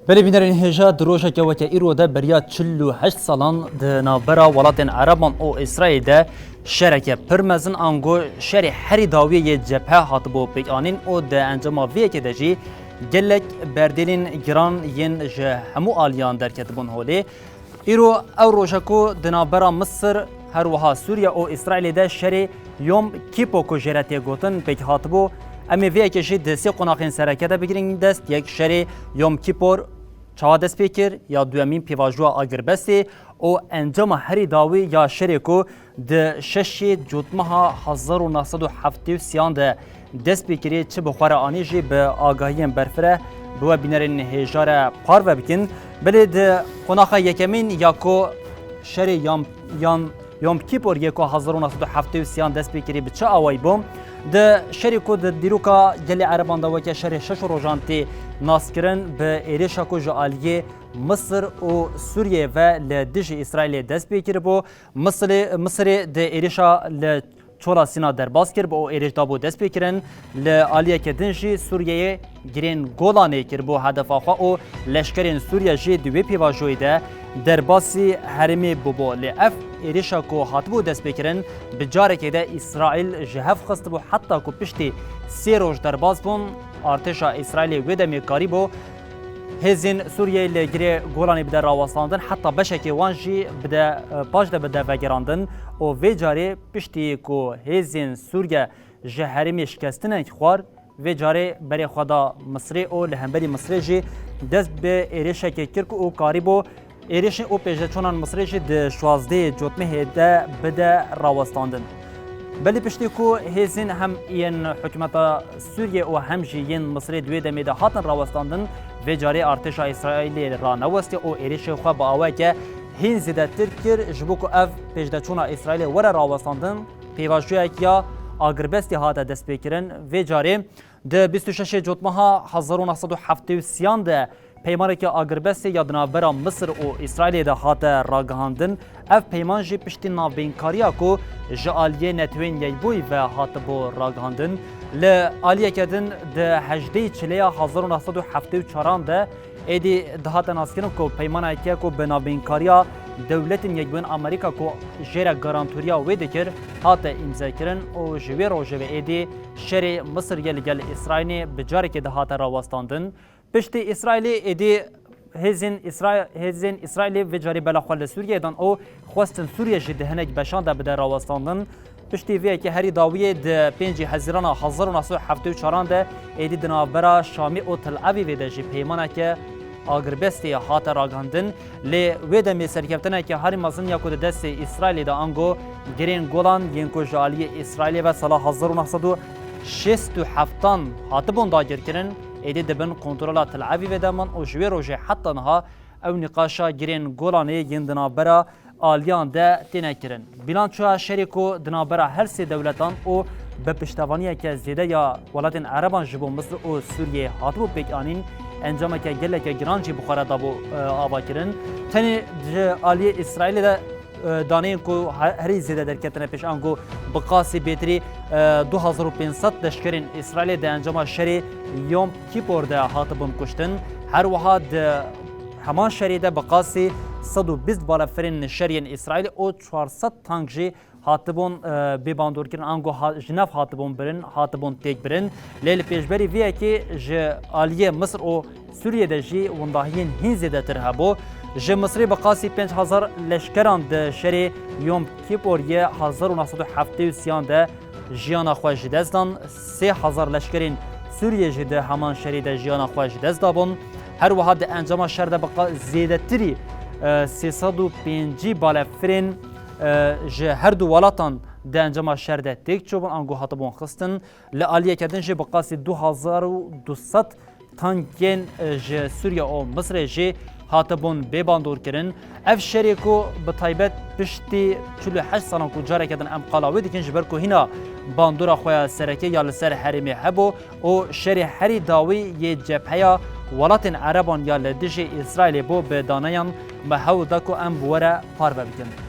بله بینرین هجا دروژه که وقت ایرو ده بریا 48 سالان ده نابرا ولاتن عربان او اسرائیل ده شرکه پرمزن آنگو شری هری داوی یه جبهه هاتبو پیانین او ده انجام ویه که دجی گلک بردلین گران ین جه همو آلیان در کتبون هولی ایرو او روشکو ده نابرا مصر هر وها سوریا او اسرائیل ده شری یوم کیپو کو جراتیه گوتن پیک هاتبو امی ویه که جی دستی قناقین سرکه ده بگیرین دست یک شری یوم کیپور چه دست پیکر یا دوامین پیواجوا آگربستی او انجام هری داوی یا شریکو ده ششی جوتمها 1973 ده دست پیکری چه بخوره آنیجی به آگاهی برفره بو بینرین هجار پار و بکن بله ده قناقه یکمین یاکو شری یوم کیپور یکو 1973 دست پیکری به چه آوای بوم ده شریکو ده دیروکا گلی عربان ده وکه شری شش روزانتی ناسکرن به ایریشا کو جالیه مصر و سوریه و لدیج اسرائیل دست پیکر بو مصر ده ایریشا ل چولا سینا در باز کر بو ایریش دابو دست پیکرن ل آلیه که دنجی سوریه گرین گولانه کر بو هدف آخوا او لشکرین سوریه جی دوی پیواجوی ده در باسی هرمی بو ل اف ایریشا کو هاتبو دست پیکرن بجاره که ده اسرائیل جهف خست بو حتی کو پشتی سی روز در باز بون ارتشا اسرائیل ودمی کاری بو هزین سوریه لگری گولانی بده راوستاندن حتی بشکی وانجی بده پاش ده بده وگراندن و وی جاری پشتی کو هزین سوریه جهرمی شکستن خوار وی جاری بری خدا مصری او لهمبری مصری جی دست به ایریشا که کرک او کاری بو ایریش او پیجه چونان مصری جی ده 16 جوتمه ده بده راوستاندن بلی پشتی کو هزین هم این حکومت سوریه و هم جین مصر دوی دمیده هاتن راوستاندن و جاری ارتشا اسرائیلی را نوستی او ایریش خو با اوه که هین زیده ترکر جبو کو اف پیجده چونا اسرائیلی وره راوستاندن پیواجوی یا آگربستی هاته دست بکرن و جاری ده 26 جوتمها 1973 ده پیمانی که آگربستی یا دنابرا مصر و اسرائیل ده هاته راگهاندن اف پیمان جی پشتی نابینکاریا کو جالیه نتوین یبوی و هاته بو راگهاندن لآلیه کدن ده 18 چلیا 1974 ده ایدی دهات ناسکرن کو پیمانی که کو بنابینکاریا دولتین یکبون امریکا کو جیره گارانتوریا ویده کر هاته امضا کرن و جوی روژه و ایدی شر مصر گل اسرائیل بجاری که دهات راوستاندن پشتی اسرائیلی ایدی هزین اسرائیلی و جاری بلاخوال سوریه دان او خواستن سوریه جده هنگ بشان ده بده راوستاندن پشتی وی که هری داویه ده 5 هزیران 1974 ده ایدی دنابرا شامی او تل اویو ده جی پیمانه که آگربستی هات راگاندن لی ویده می سرکفتنه که هری مازن یا کود دست اسرائیلی ده انگو گرین گولان ینکو جالی اسرائیلی و سال 1967 هاتبون داگر کرن ایدی دبن کنترولات العوی و دمان او جوی روژه حتی نها او نقاشا گرین گولانه ین دنابرا آلیان ده تینه کرن بیلانچوها شریکو دنابرا هر سی دولتان او به پشتوانیه که زیده یا ولاتین عربان جبو مصر او سوریه هاتبو پیک آنین انجام که گله که گرانجی بخوره دابو آبا کرن تنی آلی اسرائیل ده دانین کو هری زیده در کتنه پیش آنگو بقاسی بیتری 2500 لشکرین اسرائیل ده انجام شری یوم کیپور ده هاتبون کشتن هر وها ده همان شری ده بقاسی 120 بالافرین شرین اسرائیل او 400 تانک جی هاتبون بیباندور کرن آنگو جنف هاتبون برن هاتبون تیک برن لیل پیشبری ویه که آلیه مصر و سوریه ده جی ونداهین هین زیده تر هبو جه مصری بقاسی 5000 لشکران ده شری یوم کیپور یه 1973 ده جیانا خواه دزدان 3000 لشکرین سوریه جده همان شری ده جیانا خواه دزدابون هر وحد انجام شر ده بقا زیده تری 305 بالافرین جه هر دو ولاتان ده انجام شر ده تیک چوبون انگو هاتبون خستن لآلیه کدن جه بقاسی 2200 تانکین جه سوریه او مصر جه هاتبون بیباندور کرن اف شریکو به طیبت پشتی 48 سالان کو جاره کدن ام قلاوی دیکن جبر کو هینا باندورا خویا سرکی یا لسر حرمی هبو او شری هری داوی یه جبهیا ولاتین عربان یا لدیج اسرائیل بو به دانیان محو دکو ام بوره پار بکن